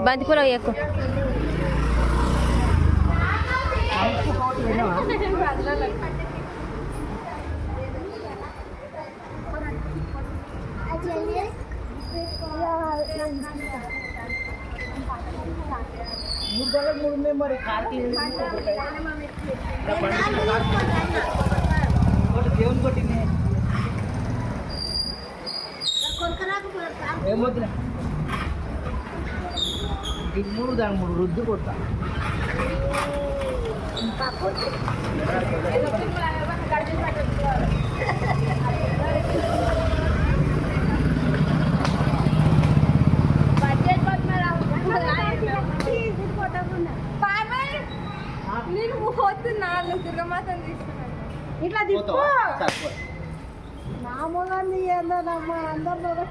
బంతిపూల ఎక్కువ మరి దేవుని కొట్టింది ఏమొద్దులే మూడు దాని మూడు రుద్దు కొడతా నేను పోతున్నా దుర్గమాతం తీసుకున్నాను ఇట్లా మామూలు ఏందమ్మా అందరు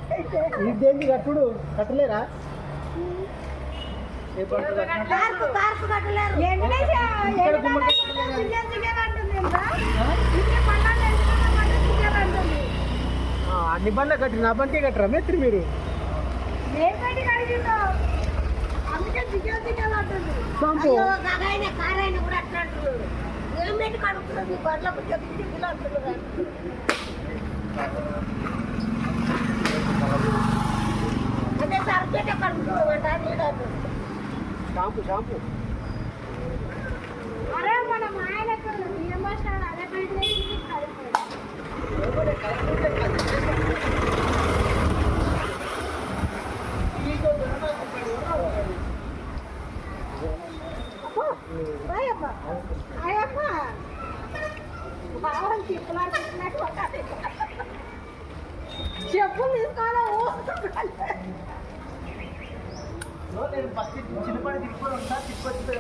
ఇదేంటి కట్టుడు కట్టలేరా అన్ని బండ్ల కట్టి నా బండి కట్టరా మేత్రి మీరు అదే సర్పేట కడుపుతాడు షాంపూ షాంపూ అరే మన మాయన అదే చెప్పులు తీసుకోవాలా నేను ఫస్ట్ చిన్నపాటి తిప్పుకొని ఉంటా తిప్పొచ్చి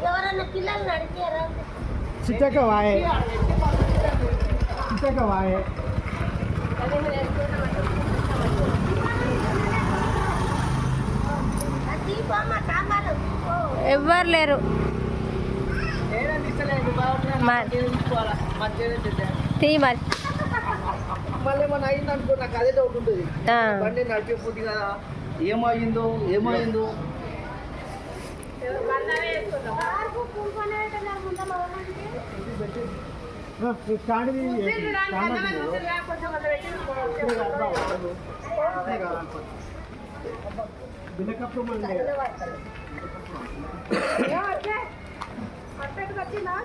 ఎవరన్నా పిల్లల్ని అడిగారా చిట్టక వాయే చిట్టక వాయే ఎవ్వరు లేరు తీ మరి మళ్ళీ ఏమన్నా అయింది అనుకో నాకు అదే డౌట్ ఉంటుంది బండి నడిచిపోతుంది కదా ఏమైందో వచ్చిందా